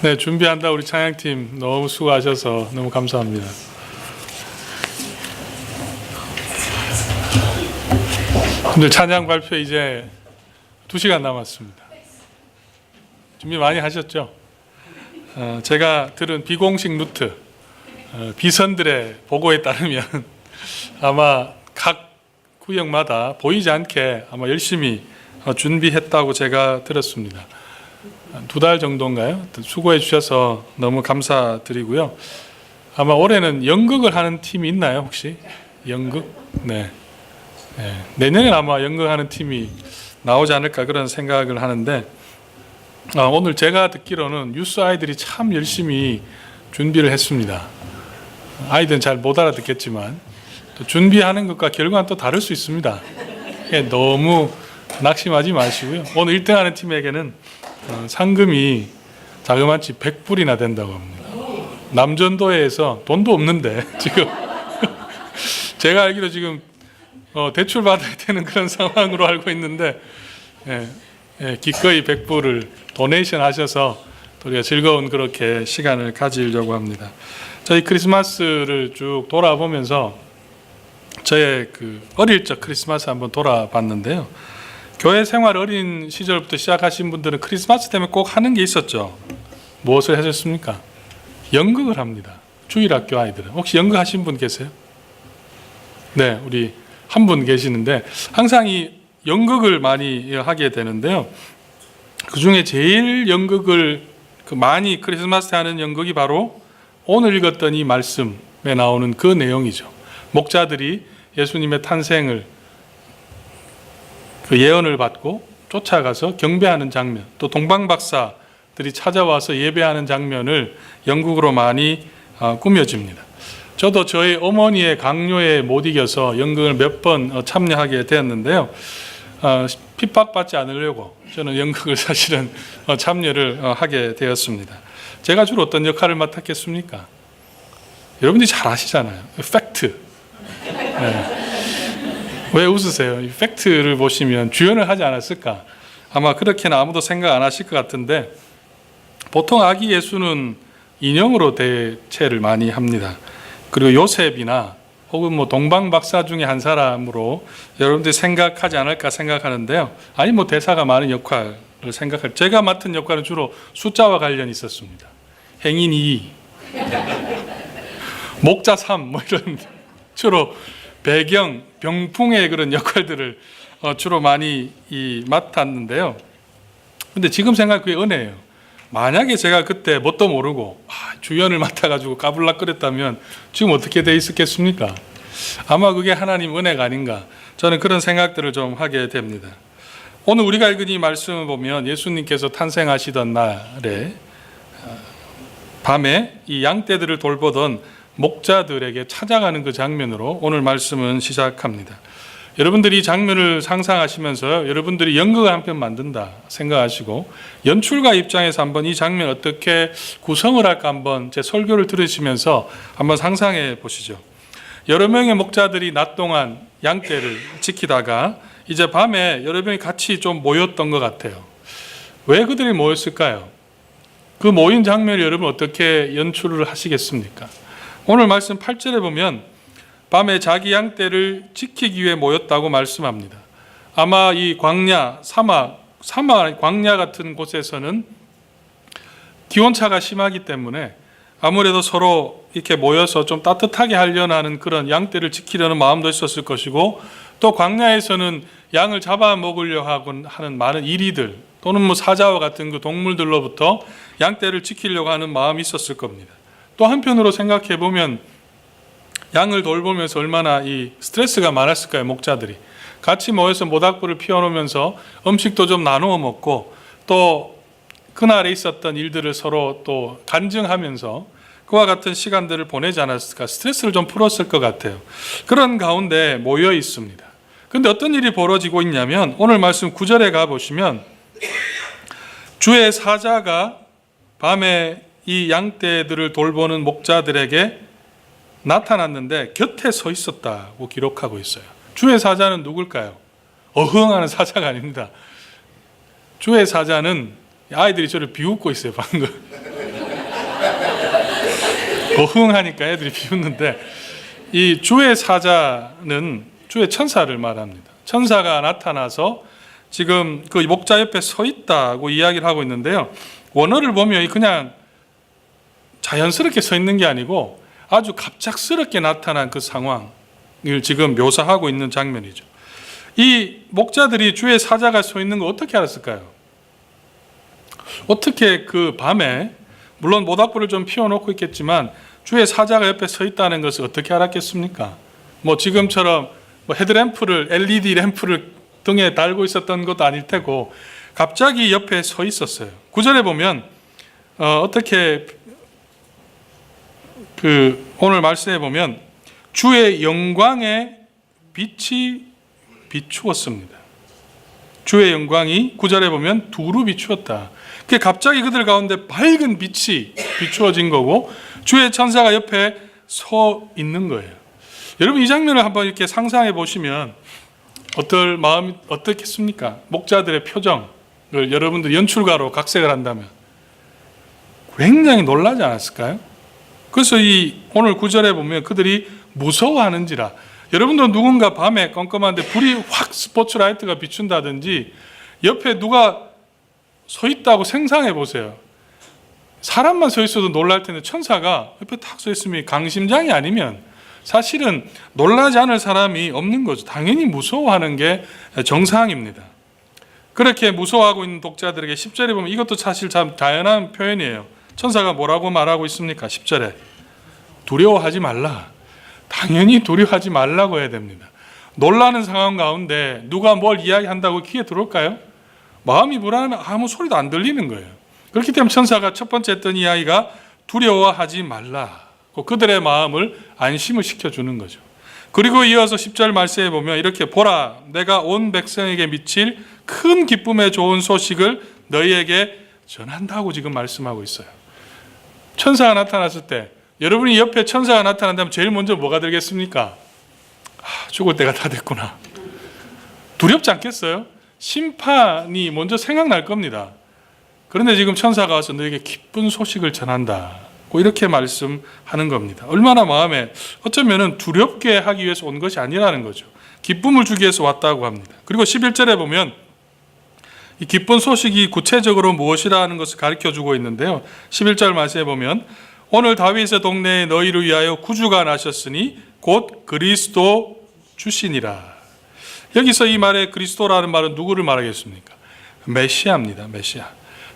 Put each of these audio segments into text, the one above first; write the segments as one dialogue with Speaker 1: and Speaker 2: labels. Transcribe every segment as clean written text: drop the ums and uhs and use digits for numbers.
Speaker 1: 네, 준비한다 우리 찬양팀 너무 수고하셔서 너무 감사합니다. 오늘 찬양 발표 이제 2시간 남았습니다. 준비 많이 하셨죠? 제가 들은 비공식 루트, 비선들의 보고에 따르면 아마 각 구역마다 보이지 않게 아마 열심히 준비했다고 제가 들었습니다. 2달 정도인가요? 수고해 주셔서 너무 감사드리고요. 아마 올해는 연극을 하는 팀이 있나요, 혹시? 연극? 네. 내년에는 아마 연극하는 팀이 나오지 않을까 그런 생각을 하는데, 오늘 제가 듣기로는 뉴스 아이들이 참 열심히 준비를 했습니다. 아이들은 잘 못 알아듣겠지만 또 준비하는 것과 결과는 또 다를 수 있습니다. 너무 낙심하지 마시고요. 오늘 1등 하는 팀에게는 상금이 자그마치 100불이나 된다고 합니다. 남전도에서 돈도 없는데 지금 제가 알기로 지금 대출 받아야 되는 그런 상황으로 알고 있는데, 기꺼이 100불을 도네이션 하셔서 우리가 즐거운 그렇게 시간을 가지려고 합니다. 저희 크리스마스를 쭉 돌아보면서 저의 어릴 적 크리스마스 한번 돌아봤는데요. 교회 생활 어린 시절부터 시작하신 분들은 크리스마스 때문에 꼭 하는 게 있었죠. 무엇을 하셨습니까? 연극을 합니다. 주일학교 아이들은. 혹시 연극 하신 분 계세요? 네, 우리 한 분 계시는데 항상 이 연극을 많이 하게 되는데요. 그 중에 제일 연극을 많이 크리스마스 때 하는 연극이 바로 오늘 읽었던 이 말씀에 나오는 그 내용이죠. 목자들이 예수님의 탄생을 예언을 받고 쫓아가서 경배하는 장면, 또 동방박사들이 찾아와서 예배하는 장면을 연극으로 많이 꾸며집니다. 저도 저희 어머니의 강요에 못 이겨서 연극을 몇 번 참여하게 되었는데요. 핍박받지 않으려고 저는 연극을 사실은 참여를 하게 되었습니다. 제가 주로 어떤 역할을 맡았겠습니까? 여러분들이 잘 아시잖아요. 팩트. 왜 웃으세요? 이 팩트를 보시면 주연을 하지 않았을까? 아마 그렇게는 아무도 생각 안 하실 것 같은데, 보통 아기 예수는 인형으로 대체를 많이 합니다. 그리고 요셉이나 혹은 동방 박사 중에 한 사람으로 여러분들이 생각하지 않을까 생각하는데요. 아니 대사가 많은 역할을 생각할. 제가 맡은 역할은 주로 숫자와 관련이 있었습니다. 행인 2, 목자 3, 이런 주로 배경, 병풍의 그런 역할들을 주로 많이 맡았는데요. 근데 지금 생각 그게 은혜예요. 만약에 제가 그때 뭣도 모르고 주연을 맡아가지고 까불락거렸다면 지금 어떻게 돼 있었겠습니까? 아마 그게 하나님 은혜가 아닌가, 저는 그런 생각들을 좀 하게 됩니다. 오늘 우리가 읽은 이 말씀을 보면 예수님께서 탄생하시던 날에 밤에 이 양떼들을 돌보던 목자들에게 찾아가는 그 장면으로 오늘 말씀은 시작합니다. 여러분들이 이 장면을 상상하시면서 여러분들이 연극을 한 편 만든다 생각하시고 연출가 입장에서 한번 이 장면 어떻게 구성을 할까 한번 제 설교를 들으시면서 한번 상상해 보시죠. 여러 명의 목자들이 낮 동안 양떼를 지키다가 이제 밤에 여러 명이 같이 좀 모였던 것 같아요. 왜 그들이 모였을까요? 그 모인 장면을 여러분 어떻게 연출을 하시겠습니까? 오늘 말씀 8절에 보면 밤에 자기 양떼를 지키기 위해 모였다고 말씀합니다. 아마 이 광야, 사막, 광야 같은 곳에서는 기온차가 심하기 때문에 아무래도 서로 이렇게 모여서 좀 따뜻하게 하려는 하는 그런 양떼를 지키려는 마음도 있었을 것이고, 또 광야에서는 양을 잡아먹으려 하는 많은 이리들 또는 사자와 같은 그 동물들로부터 양떼를 지키려고 하는 마음이 있었을 겁니다. 또 한편으로 생각해 보면 양을 돌보면서 얼마나 이 스트레스가 많았을까요? 목자들이 같이 모여서 모닥불을 피워놓으면서 음식도 좀 나누어 먹고, 또 그날에 있었던 일들을 서로 또 간증하면서 그와 같은 시간들을 보내지 않았을까, 스트레스를 좀 풀었을 것 같아요. 그런 가운데 모여 있습니다. 그런데 어떤 일이 벌어지고 있냐면 오늘 말씀 9절에 가보시면 주의 사자가 밤에 이 양떼들을 돌보는 목자들에게 나타났는데 곁에 서 있었다고 기록하고 있어요. 주의 사자는 누굴까요? 어흥하는 사자가 아닙니다. 주의 사자는, 아이들이 저를 비웃고 있어요 방금. 고흥하니까 애들이 비웃는데, 이 주의 사자는 주의 천사를 말합니다. 천사가 나타나서 지금 그 목자 옆에 서 있다고 이야기를 하고 있는데요. 원어를 보면 그냥 자연스럽게 서 있는 게 아니고 아주 갑작스럽게 나타난 그 상황을 지금 묘사하고 있는 장면이죠. 이 목자들이 주의 사자가 서 있는 거 어떻게 알았을까요? 어떻게 그 밤에, 물론 모닥불을 좀 피워놓고 있겠지만 주의 사자가 옆에 서 있다는 것을 어떻게 알았겠습니까? 뭐 지금처럼 뭐 헤드램프를, LED 램프를 등에 달고 있었던 것도 아닐 테고 갑자기 옆에 서 있었어요. 9절에 보면 어떻게 오늘 말씀해 보면 주의 영광의 빛이 비추었습니다. 주의 영광이 9절에 보면 두루 비추었다. 그게 갑자기 그들 가운데 밝은 빛이 비추어진 거고 주의 천사가 옆에 서 있는 거예요. 여러분 이 장면을 한번 이렇게 상상해 보시면 어떨 마음이 어떻겠습니까? 목자들의 표정을 여러분들 연출가로 각색을 한다면 굉장히 놀라지 않았을까요? 그래서 이 오늘 9절에 보면 그들이 무서워하는지라. 여러분들은 누군가 밤에 껌껌한데 불이 확 스포트라이트가 비춘다든지 옆에 누가 서 있다고 생각해 보세요. 사람만 서 있어도 놀랄 텐데 천사가 옆에 탁 서 있으면 강심장이 아니면 사실은 놀라지 않을 사람이 없는 거죠. 당연히 무서워하는 게 정상입니다. 그렇게 무서워하고 있는 독자들에게 10절에 보면 이것도 사실 참 다양한 표현이에요. 천사가 뭐라고 말하고 있습니까? 10절에 두려워하지 말라. 당연히 두려워하지 말라고 해야 됩니다. 놀라는 상황 가운데 누가 뭘 이야기한다고 귀에 들어올까요? 마음이 불안하면 아무 소리도 안 들리는 거예요. 그렇기 때문에 천사가 첫 번째 했던 이야기가 두려워하지 말라. 그들의 마음을 안심을 시켜주는 거죠. 그리고 이어서 10절 말씀해 보면 이렇게 보라, 내가 온 백성에게 미칠 큰 기쁨의 좋은 소식을 너희에게 전한다고 지금 말씀하고 있어요. 천사가 나타났을 때 여러분이 옆에 천사가 나타난다면 제일 먼저 뭐가 들겠습니까? 죽을 때가 다 됐구나. 두렵지 않겠어요? 심판이 먼저 생각날 겁니다. 그런데 지금 천사가 와서 너에게 기쁜 소식을 전한다. 이렇게 말씀하는 겁니다. 얼마나 마음에 어쩌면 두렵게 하기 위해서 온 것이 아니라는 거죠. 기쁨을 주기 위해서 왔다고 합니다. 그리고 11절에 보면 이 기쁜 소식이 구체적으로 무엇이라는 것을 가르쳐주고 있는데요. 11절 말씀에 보면 오늘 다윗의 동네에 너희를 위하여 구주가 나셨으니 곧 그리스도 주시니라. 여기서 이 말에 그리스도라는 말은 누구를 말하겠습니까? 메시아입니다. 메시아.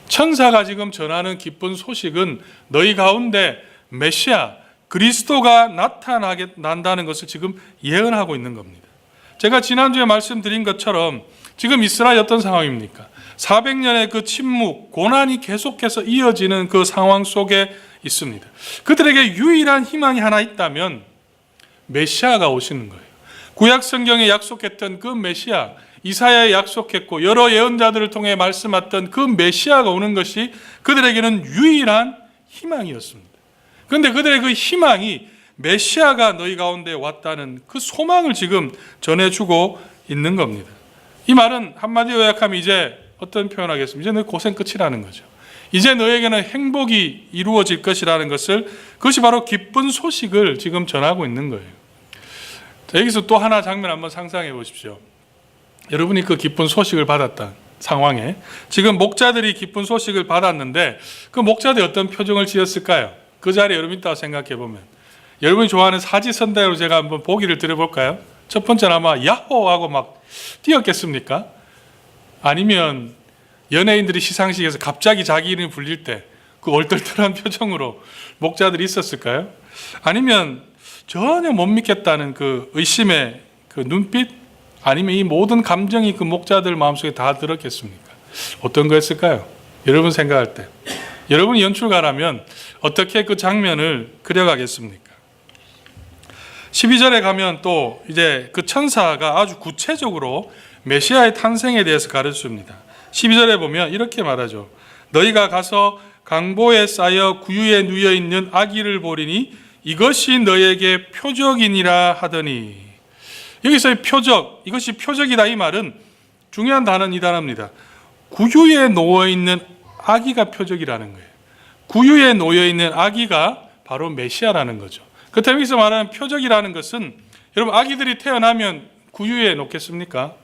Speaker 1: 천사가 지금 전하는 기쁜 소식은 너희 가운데 메시아, 그리스도가 나타난다는 것을 지금 예언하고 있는 겁니다. 제가 지난주에 말씀드린 것처럼 지금 이스라엘 어떤 상황입니까? 400년의 그 침묵, 고난이 계속해서 이어지는 그 상황 속에 있습니다. 그들에게 유일한 희망이 하나 있다면 메시아가 오시는 거예요. 구약 성경에 약속했던 그 메시아, 이사야에 약속했고 여러 예언자들을 통해 말씀했던 그 메시아가 오는 것이 그들에게는 유일한 희망이었습니다. 그런데 그들의 그 희망이 메시아가 너희 가운데 왔다는 그 소망을 지금 전해주고 있는 겁니다. 이 말은 한마디로 요약하면 이제 어떤 표현하겠습니까? 이제 너희 고생 끝이라는 거죠. 이제 너에게는 행복이 이루어질 것이라는 것을, 그것이 바로 기쁜 소식을 지금 전하고 있는 거예요. 자, 여기서 또 하나 장면 한번 상상해 보십시오. 여러분이 그 기쁜 소식을 받았던 상황에 지금 목자들이 기쁜 소식을 받았는데 그 목자들이 어떤 표정을 지었을까요? 그 자리에 여러분이 있다고 생각해 보면 여러분이 좋아하는 사지선다로 제가 한번 보기를 드려볼까요? 첫 번째는 아마 야호 하고 막 뛰었겠습니까? 아니면 연예인들이 시상식에서 갑자기 자기 이름이 불릴 때 그 얼떨떨한 표정으로 목자들이 있었을까요? 아니면 전혀 못 믿겠다는 그 의심의 그 눈빛, 아니면 이 모든 감정이 그 목자들 마음속에 다 들었겠습니까? 어떤 거였을까요? 여러분 생각할 때 여러분이 연출가라면 어떻게 그 장면을 그려가겠습니까? 12절에 가면 또 이제 그 천사가 아주 구체적으로 메시아의 탄생에 대해서 가르쳐줍니다. 12절에 보면 이렇게 말하죠. 너희가 가서 강보에 쌓여 구유에 누여 있는 아기를 보리니 이것이 너희에게 표적이니라 하더니, 여기서의 표적, 이것이 표적이다 이 말은 중요한 단어는 이 단어입니다. 구유에 놓여 있는 아기가 표적이라는 거예요. 구유에 놓여 있는 아기가 바로 메시아라는 거죠. 그렇다면 여기서 말하는 표적이라는 것은 여러분 아기들이 태어나면 구유에 놓겠습니까?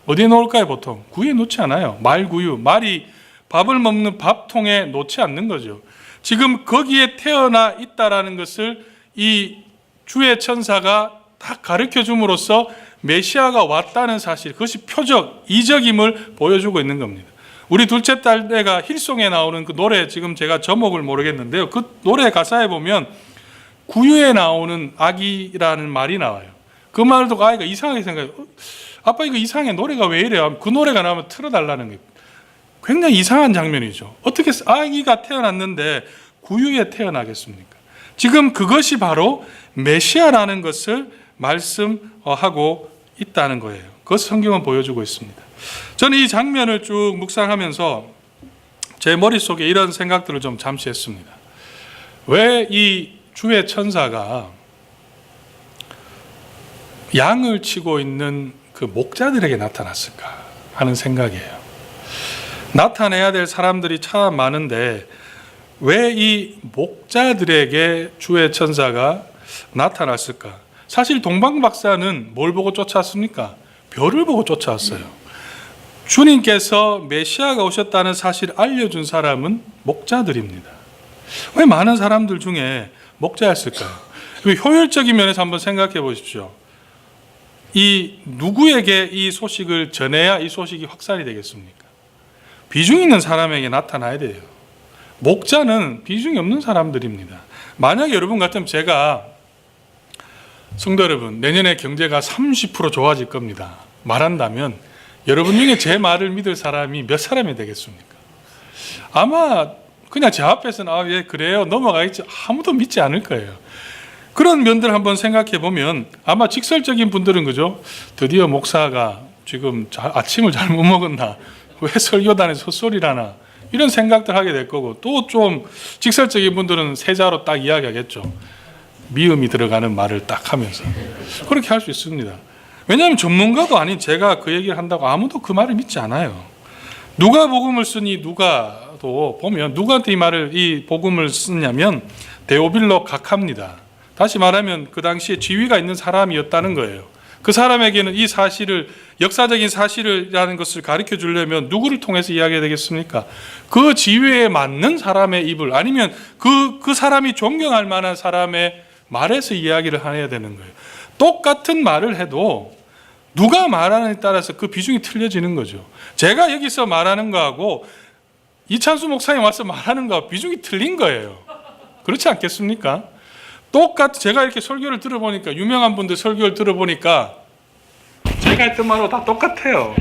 Speaker 1: 어디에 놓을까요 보통? 구유에 놓지 않아요. 말구유, 말이 밥을 먹는 밥통에 놓지 않는 거죠. 지금 거기에 태어나 있다라는 것을 이 주의 천사가 다 가르쳐 줌으로써 메시아가 왔다는 사실, 그것이 표적, 이적임을 보여주고 있는 겁니다. 우리 둘째 딸애가 힐송에 나오는 그 노래, 지금 제가 제목을 모르겠는데요. 그 노래 가사에 보면 구유에 나오는 아기라는 말이 나와요. 그 말을 듣고 아이가 이상하게 생각해요. 아빠 이거 이상해, 노래가 왜 이래? 그 노래가 나오면 틀어달라는 거예요. 굉장히 이상한 장면이죠. 어떻게 아기가 태어났는데 구유에 태어나겠습니까? 지금 그것이 바로 메시아라는 것을 말씀하고 있다는 거예요. 그것을 성경은 보여주고 있습니다. 저는 이 장면을 쭉 묵상하면서 제 머릿속에 이런 생각들을 좀 잠시 했습니다. 왜 이 주의 천사가 양을 치고 있는 그 목자들에게 나타났을까 하는 생각이에요. 나타내야 될 사람들이 참 많은데 왜 이 목자들에게 주의 천사가 나타났을까? 사실 동방 박사는 뭘 보고 쫓아왔습니까? 별을 보고 쫓아왔어요. 주님께서 메시아가 오셨다는 사실을 알려준 사람은 목자들입니다. 왜 많은 사람들 중에 목자였을까요? 효율적인 면에서 한번 생각해 보십시오. 이 누구에게 이 소식을 전해야 이 소식이 확산이 되겠습니까? 비중 있는 사람에게 나타나야 돼요. 목자는 비중이 없는 사람들입니다. 만약에 여러분 같으면 제가 성도 여러분, 내년에 경제가 30% 좋아질 겁니다. 말한다면 여러분 중에 제 말을 믿을 사람이 몇 사람이 되겠습니까? 아마 그냥 제 앞에서는 예 그래요 넘어가겠지 아무도 믿지 않을 거예요. 그런 면들 한번 생각해 보면 아마 직설적인 분들은 그죠? 드디어 목사가 지금 아침을 잘못 먹었나? 왜 설교단에서 헛소리를 하나? 이런 생각들 하게 될 거고, 또 좀 직설적인 분들은 세자로 딱 이야기하겠죠. 미음이 들어가는 말을 딱 하면서 그렇게 할 수 있습니다. 왜냐하면 전문가도 아닌 제가 그 얘기를 한다고 아무도 그 말을 믿지 않아요. 누가 복음을 쓰니 누가도 보면 누구한테 이 복음을 쓰냐면 데오빌로 각하입니다. 다시 말하면 그 당시에 지위가 있는 사람이었다는 거예요. 그 사람에게는 이 사실을, 역사적인 사실이라는 것을 가르쳐 주려면 누구를 통해서 이야기해야 되겠습니까? 그 지위에 맞는 사람의 입을, 아니면 그 사람이 존경할 만한 사람의 말에서 이야기를 해야 되는 거예요. 똑같은 말을 해도 누가 말하느냐에 따라서 그 비중이 틀려지는 거죠. 제가 여기서 말하는 거하고 이찬수 목사님 와서 말하는 거하고 비중이 틀린 거예요. 그렇지 않겠습니까? 똑같이 제가 이렇게 설교를 들어보니까, 유명한 분들 설교를 들어보니까 제가 했던 말하고 다 똑같아요.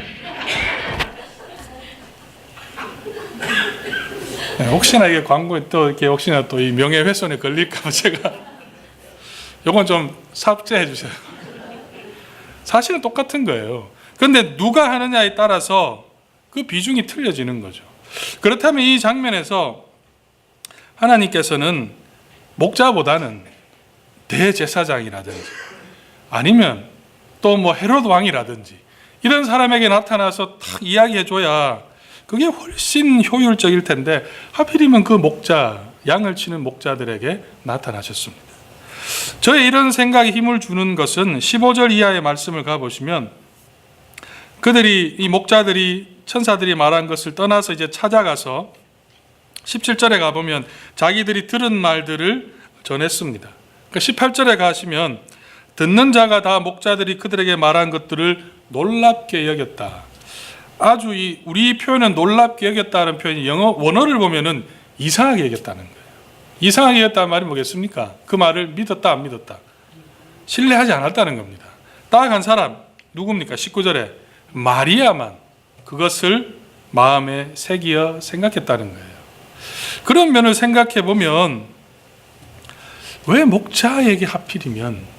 Speaker 1: 네, 혹시나 이게 광고에 또 이렇게 혹시나 또 이 명예훼손에 걸릴까 제가 요건 좀 삭제해 주세요. 사실은 똑같은 거예요. 그런데 누가 하느냐에 따라서 그 비중이 틀려지는 거죠. 그렇다면 이 장면에서 하나님께서는 목자보다는 대제사장이라든지 아니면 또 뭐 헤롯 왕이라든지 이런 사람에게 나타나서 탁 이야기해 줘야 그게 훨씬 효율적일 텐데 하필이면 그 목자, 양을 치는 목자들에게 나타나셨습니다. 저의 이런 생각에 힘을 주는 것은 15절 이하의 말씀을 가보시면 이 목자들이 천사들이 말한 것을 떠나서 이제 찾아가서 17절에 가보면 자기들이 들은 말들을 전했습니다. 18절에 가시면 듣는 자가 다 목자들이 그들에게 말한 것들을 놀랍게 여겼다. 아주 우리 표현은 놀랍게 여겼다는 표현이 영어 원어를 보면은 이상하게 여겼다는 거예요. 이상하게 여겼다는 말이 뭐겠습니까? 그 말을 믿었다 안 믿었다? 신뢰하지 않았다는 겁니다. 딱 한 사람 누굽니까? 19절에 마리아만 그것을 마음에 새기어 생각했다는 거예요. 그런 면을 생각해 보면 왜 목자에게 하필이면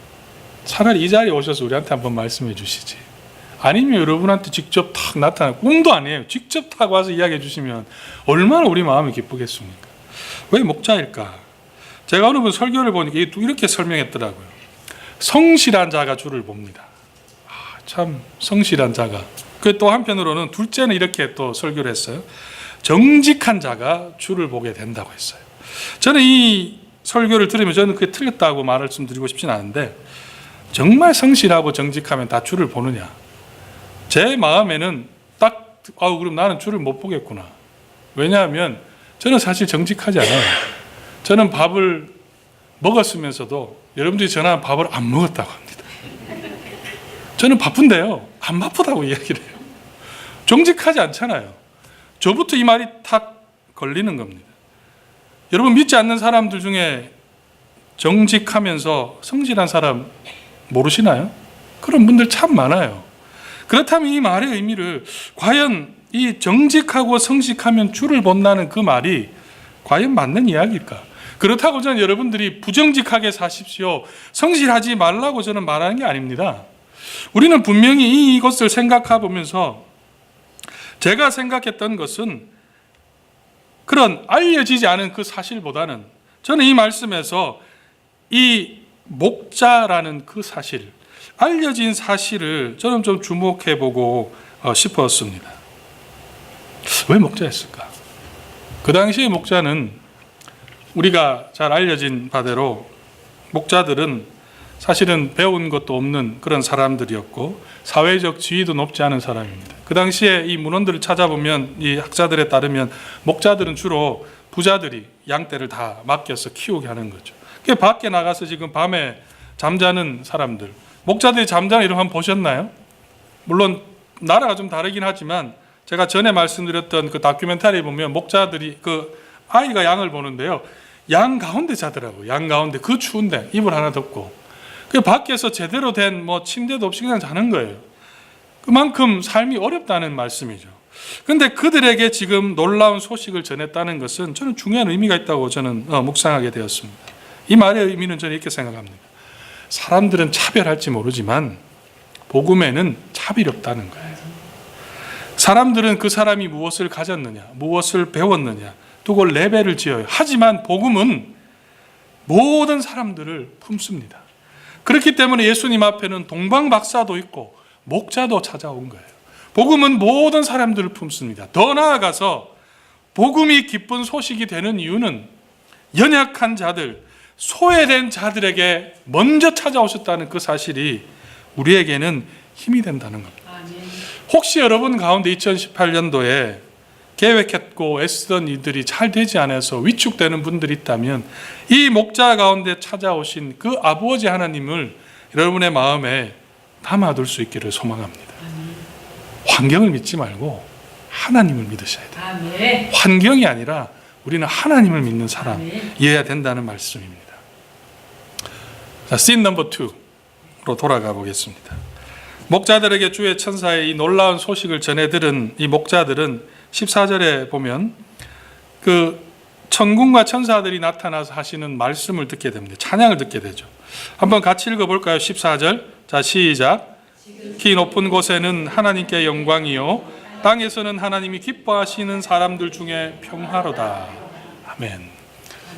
Speaker 1: 차라리 이 자리에 오셔서 우리한테 한번 말씀해 주시지. 아니면 여러분한테 직접 탁 나타나, 꿈도 아니에요. 직접 탁 와서 이야기해 주시면 얼마나 우리 마음이 기쁘겠습니까? 왜 목자일까? 제가 어느 분 설교를 보니까 이렇게 설명했더라고요. 성실한 자가 주를 봅니다. 참 성실한 자가. 그 또 한편으로는 둘째는 이렇게 또 설교를 했어요. 정직한 자가 주를 보게 된다고 했어요. 저는 이 설교를 들으면 저는 그게 틀렸다고 말씀드리고 싶진 않은데, 정말 성실하고 정직하면 다 주를 보느냐? 제 마음에는 딱 그럼 나는 주를 못 보겠구나. 왜냐하면 저는 사실 정직하지 않아요. 저는 밥을 먹었으면서도 여러분들이 전화한 밥을 안 먹었다고 합니다. 저는 바쁜데요, 안 바쁘다고 이야기를 해요. 정직하지 않잖아요. 저부터 이 말이 탁 걸리는 겁니다. 여러분, 믿지 않는 사람들 중에 정직하면서 성실한 사람 모르시나요? 그런 분들 참 많아요. 그렇다면 이 말의 의미를, 과연 이 정직하고 성실하면 주를 본다는 그 말이 과연 맞는 이야기일까? 그렇다고 저는 여러분들이 부정직하게 사십시오, 성실하지 말라고 저는 말하는 게 아닙니다. 우리는 분명히 이것을 생각해 보면서 제가 생각했던 것은, 그런 알려지지 않은 그 사실보다는 저는 이 말씀에서 이 목자라는 그 사실, 알려진 사실을 저는 좀 주목해 보고 싶었습니다. 왜 목자였을까? 그 당시의 목자는 우리가 잘 알려진 바대로 목자들은 사실은 배운 것도 없는 그런 사람들이었고 사회적 지위도 높지 않은 사람입니다. 그 당시에 이 문헌들을 찾아보면, 이 학자들에 따르면 목자들은 주로 부자들이 양떼를 다 맡겨서 키우게 하는 거죠. 밖에 나가서 지금 밤에 잠자는 사람들, 목자들이 잠자는 이름 한번 보셨나요? 물론 나라가 좀 다르긴 하지만 제가 전에 말씀드렸던 그 다큐멘터리에 보면 목자들이 그 아이가 양을 보는데요, 양 가운데 자더라고요. 양 가운데, 그 추운데 이불 하나 덮고, 그 밖에서 제대로 된 침대도 없이 그냥 자는 거예요. 그만큼 삶이 어렵다는 말씀이죠. 그런데 그들에게 지금 놀라운 소식을 전했다는 것은 저는 중요한 의미가 있다고 저는 묵상하게 되었습니다. 이 말의 의미는 저는 이렇게 생각합니다. 사람들은 차별할지 모르지만 복음에는 차별이 없다는 거예요. 사람들은 그 사람이 무엇을 가졌느냐, 무엇을 배웠느냐 두고 레벨을 지어요. 하지만 복음은 모든 사람들을 품습니다. 그렇기 때문에 예수님 앞에는 동방박사도 있고 목자도 찾아온 거예요. 복음은 모든 사람들을 품습니다. 더 나아가서 복음이 기쁜 소식이 되는 이유는 연약한 자들, 소외된 자들에게 먼저 찾아오셨다는 그 사실이 우리에게는 힘이 된다는 겁니다. 혹시 여러분 가운데 2018년도에 계획했고 애쓰던 일들이 잘 되지 않아서 위축되는 분들이 있다면, 이 목자 가운데 찾아오신 그 아버지 하나님을 여러분의 마음에 담아둘 수 있기를 소망합니다. 환경을 믿지 말고 하나님을 믿으셔야 돼요. 환경이 아니라 우리는 하나님을 믿는 사람이어야 된다는 말씀입니다. 자, 씬 넘버 2로 돌아가 보겠습니다. 목자들에게 주의 천사의 이 놀라운 소식을 전해 들은 이 목자들은 14절에 보면 그 천군과 천사들이 나타나서 하시는 말씀을 듣게 됩니다. 찬양을 듣게 되죠. 한번 같이 읽어볼까요? 14절. 자, 시작. 키 높은 곳에는 하나님께 영광이요, 땅에서는 하나님이 기뻐하시는 사람들 중에 평화로다. 아멘.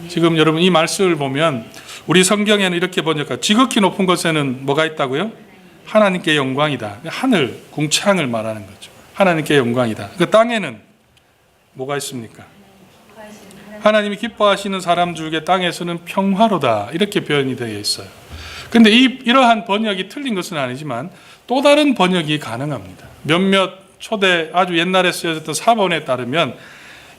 Speaker 1: 지금 여러분 이 말씀을 보면 우리 성경에는 이렇게 번역해요. 지극히 높은 곳에는 뭐가 있다고요? 하나님께 영광이다. 하늘, 궁창을 말하는 거죠. 하나님께 영광이다. 그 땅에는 뭐가 있습니까? 하나님이 기뻐하시는 사람 중에 땅에서는 평화로다. 이렇게 표현이 되어 있어요. 그런데 이러한 번역이 틀린 것은 아니지만 또 다른 번역이 가능합니다. 몇몇 초대 아주 옛날에 쓰여졌던 사본에 따르면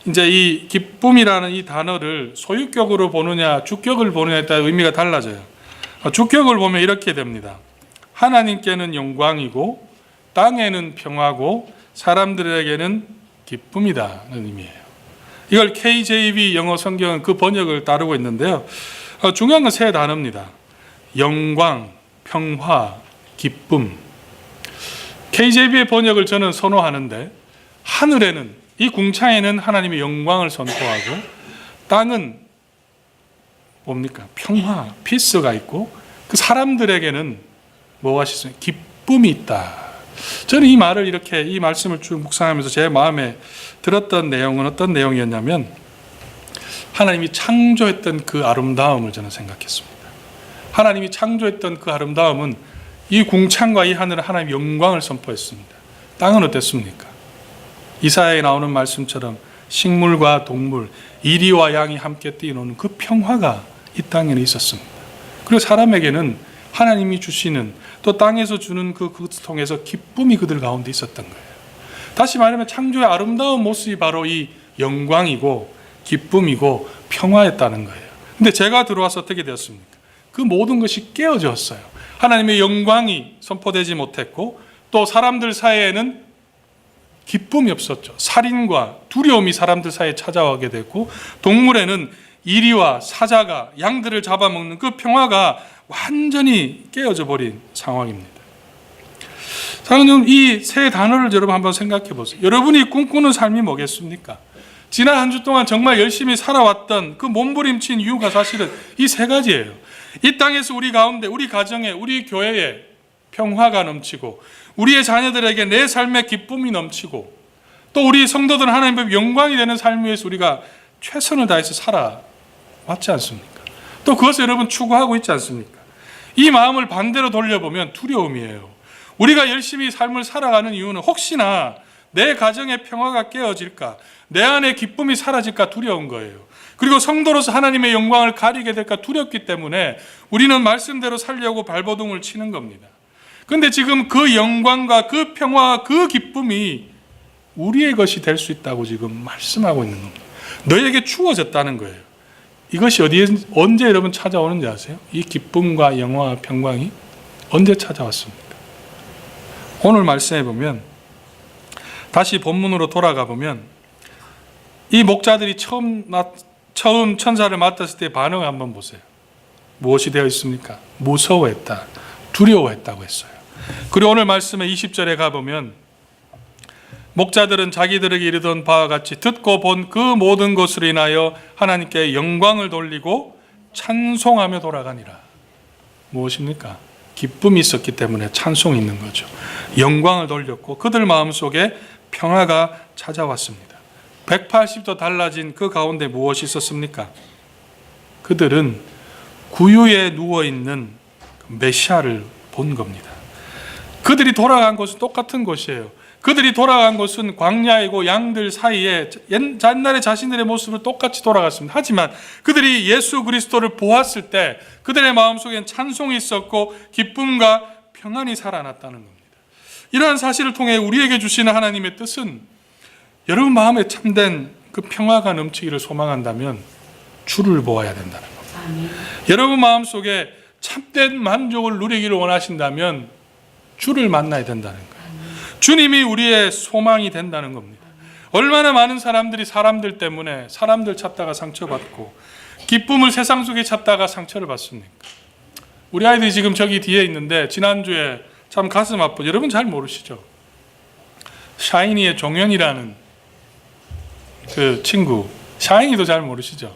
Speaker 1: 이제 이 기쁨이라는 이 단어를 소유격으로 보느냐 주격을 보느냐에 따라 의미가 달라져요. 주격을 보면 이렇게 됩니다. 하나님께는 영광이고 땅에는 평화고 사람들에게는 기쁨이다는 의미예요. 이걸 KJV 영어 성경은 그 번역을 따르고 있는데요. 중요한 건 세 단어입니다. 영광, 평화, 기쁨. KJV의 번역을 저는 선호하는데, 하늘에는, 이 궁창에는 하나님의 영광을 선포하고, 땅은 뭡니까? 평화, 피스가 있고, 그 사람들에게는 뭐가 있어요? 기쁨이 있다. 저는 이 말을 이렇게, 이 말씀을 쭉 묵상하면서 제 마음에 들었던 내용은 어떤 내용이었냐면, 하나님이 창조했던 그 아름다움을 저는 생각했습니다. 하나님이 창조했던 그 아름다움은 이 궁창과 이 하늘은 하나님의 영광을 선포했습니다. 땅은 어땠습니까? 이사야에 나오는 말씀처럼 식물과 동물, 이리와 양이 함께 뛰노는 그 평화가 이 땅에는 있었습니다. 그리고 사람에게는 하나님이 주시는 또 땅에서 주는 그것을 통해서 기쁨이 그들 가운데 있었던 거예요. 다시 말하면 창조의 아름다운 모습이 바로 이 영광이고 기쁨이고 평화였다는 거예요. 근데 제가 들어와서 어떻게 되었습니까? 그 모든 것이 깨어졌어요. 하나님의 영광이 선포되지 못했고 또 사람들 사이에는 기쁨이 없었죠. 살인과 두려움이 사람들 사이에 찾아오게 됐고 동물에는 이리와 사자가 양들을 잡아먹는 그 평화가 완전히 깨어져 버린 상황입니다. 이 세 단어를 여러분 한번 생각해 보세요. 여러분이 꿈꾸는 삶이 뭐겠습니까? 지난 한 주 동안 정말 열심히 살아왔던 그 몸부림친 이유가 사실은 이 세 가지예요. 이 땅에서 우리 가운데, 우리 가정에, 우리 교회에 평화가 넘치고 우리의 자녀들에게 내 삶의 기쁨이 넘치고 또 우리 성도들은 하나님의 영광이 되는 삶을 위해서 우리가 최선을 다해서 살아왔지 않습니까? 또 그것을 여러분 추구하고 있지 않습니까? 이 마음을 반대로 돌려보면 두려움이에요. 우리가 열심히 삶을 살아가는 이유는 혹시나 내 가정의 평화가 깨어질까, 내 안에 기쁨이 사라질까 두려운 거예요. 그리고 성도로서 하나님의 영광을 가리게 될까 두렵기 때문에 우리는 말씀대로 살려고 발버둥을 치는 겁니다. 그런데 지금 그 영광과 그 평화와 그 기쁨이 우리의 것이 될 수 있다고 지금 말씀하고 있는 겁니다. 너에게 주어졌다는 거예요. 이것이 언제 여러분 찾아오는지 아세요? 이 기쁨과 영화와 평강이 언제 찾아왔습니까? 오늘 말씀해 보면 다시 본문으로 돌아가 보면 이 목자들이 처음 천사를 맡았을 때 반응을 한번 보세요. 무엇이 되어 있습니까? 무서워했다, 두려워했다고 했어요. 그리고 오늘 말씀의 20절에 가보면 목자들은 자기들에게 이르던 바와 같이 듣고 본 그 모든 것으로 인하여 하나님께 영광을 돌리고 찬송하며 돌아가니라. 무엇입니까? 기쁨이 있었기 때문에 찬송이 있는 거죠. 영광을 돌렸고 그들 마음속에 평화가 찾아왔습니다. 180도 달라진 그 가운데 무엇이 있었습니까? 그들은 구유에 누워있는 메시아를 본 겁니다. 그들이 돌아간 곳은 똑같은 곳이에요. 그들이 돌아간 곳은 광야이고 양들 사이에 옛날에 자신들의 모습을 똑같이 돌아갔습니다. 하지만 그들이 예수 그리스도를 보았을 때 그들의 마음속엔 찬송이 있었고 기쁨과 평안이 살아났다는 겁니다. 이러한 사실을 통해 우리에게 주시는 하나님의 뜻은 여러분 마음에 참된 그 평화가 넘치기를 소망한다면 주를 보아야 된다는 겁니다. 아멘. 여러분 마음속에 참된 만족을 누리기를 원하신다면 주를 만나야 된다는 거예요. 주님이 우리의 소망이 된다는 겁니다. 얼마나 많은 사람들이 사람들 때문에 사람들 찾다가 상처받고 기쁨을 세상 속에 찾다가 상처를 받습니까? 우리 아이들이 지금 저기 뒤에 있는데 지난주에 참 가슴 아픈, 여러분 잘 모르시죠? 샤이니의 종현이라는 그 친구, 샤이니도 잘 모르시죠?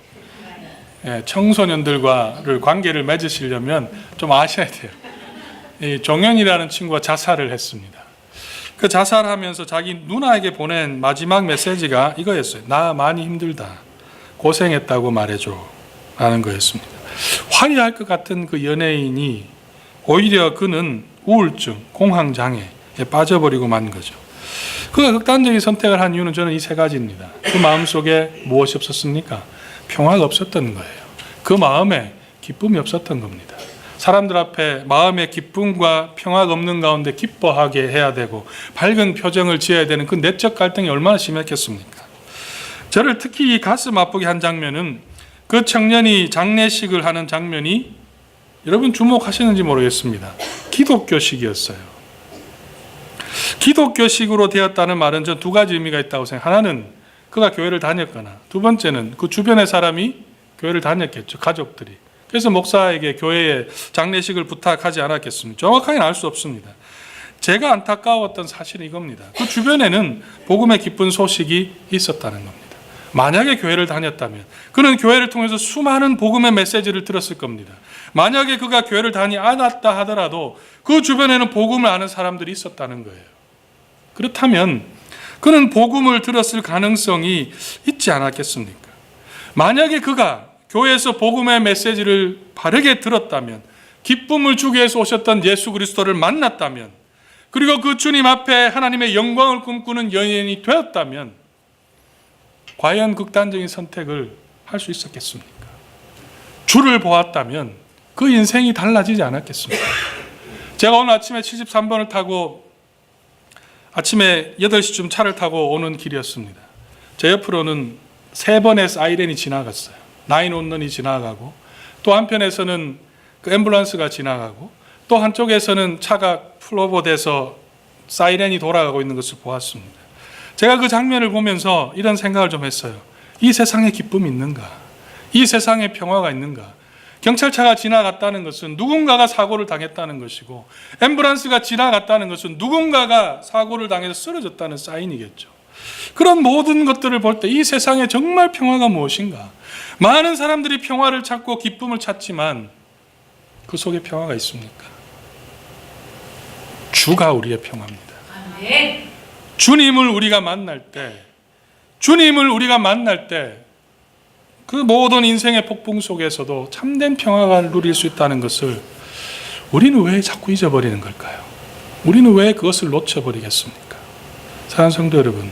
Speaker 1: 예, 청소년들과를 관계를 맺으시려면 좀 아셔야 돼요. 이 종현이라는 친구가 자살을 했습니다. 그 자살하면서 자기 누나에게 보낸 마지막 메시지가 이거였어요. 나 많이 힘들다. 고생했다고 말해줘. 라는 거였습니다. 화려할 것 같은 그 연예인이 오히려 그는 우울증, 공황장애에 빠져버리고 만 거죠. 그가 극단적인 선택을 한 이유는 저는 이 세 가지입니다. 그 마음속에 무엇이 없었습니까? 평화가 없었던 거예요. 그 마음에 기쁨이 없었던 겁니다. 사람들 앞에 마음의 기쁨과 평화가 없는 가운데 기뻐하게 해야 되고 밝은 표정을 지어야 되는 그 내적 갈등이 얼마나 심했겠습니까? 저를 특히 가슴 아프게 한 장면은 그 청년이 장례식을 하는 장면이 여러분 주목하시는지 모르겠습니다. 기독교식이었어요. 기독교식으로 되었다는 말은 전 두 가지 의미가 있다고 생각해요. 하나는 그가 교회를 다녔거나 두 번째는 그 주변의 사람이 교회를 다녔겠죠. 가족들이. 그래서 목사에게 교회에 장례식을 부탁하지 않았겠습니까? 정확하게는 알 수 없습니다. 제가 안타까웠던 사실은 이겁니다. 그 주변에는 복음의 기쁜 소식이 있었다는 겁니다. 만약에 교회를 다녔다면 그는 교회를 통해서 수많은 복음의 메시지를 들었을 겁니다. 만약에 그가 교회를 다니지 않았다 하더라도 그 주변에는 복음을 아는 사람들이 있었다는 거예요. 그렇다면 그는 복음을 들었을 가능성이 있지 않았겠습니까? 만약에 그가 교회에서 복음의 메시지를 바르게 들었다면, 기쁨을 주기 위해서 오셨던 예수 그리스도를 만났다면, 그리고 그 주님 앞에 하나님의 영광을 꿈꾸는 연예인이 되었다면 과연 극단적인 선택을 할 수 있었겠습니까? 주를 보았다면 그 인생이 달라지지 않았겠습니까? 제가 오늘 아침에 73번을 타고 아침에 8시쯤 차를 타고 오는 길이었습니다. 제 옆으로는 3번의 사이렌이 지나갔어요. 911이 지나가고, 또 한편에서는 그 앰뷸런스가 지나가고, 또 한쪽에서는 차가 플로버돼서 사이렌이 돌아가고 있는 것을 보았습니다. 제가 그 장면을 보면서 이런 생각을 좀 했어요. 이 세상에 기쁨이 있는가? 이 세상에 평화가 있는가? 경찰차가 지나갔다는 것은 누군가가 사고를 당했다는 것이고, 앰뷸런스가 지나갔다는 것은 누군가가 사고를 당해서 쓰러졌다는 사인이겠죠. 그런 모든 것들을 볼 때 이 세상에 정말 평화가 무엇인가? 많은 사람들이 평화를 찾고 기쁨을 찾지만 그 속에 평화가 있습니까? 주가 우리의 평화입니다. 주님을 우리가 만날 때, 그 모든 인생의 폭풍 속에서도 참된 평화가 누릴 수 있다는 것을 우리는 왜 자꾸 잊어버리는 걸까요? 우리는 왜 그것을 놓쳐버리겠습니까? 사랑하는 성도 여러분,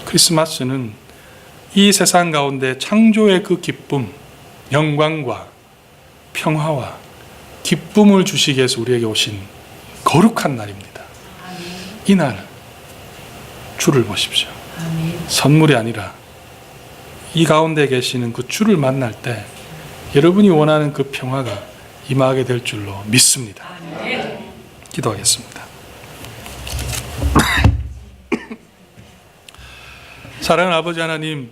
Speaker 1: 크리스마스는 이 세상 가운데 창조의 그 기쁨, 영광과 평화와 기쁨을 주시기 위해서 우리에게 오신 거룩한 날입니다. 이날 주를 보십시오. 선물이 아니라 이 가운데 계시는 그 주를 만날 때 여러분이 원하는 그 평화가 임하게 될 줄로 믿습니다. 기도하겠습니다. 사랑하는 아버지 하나님,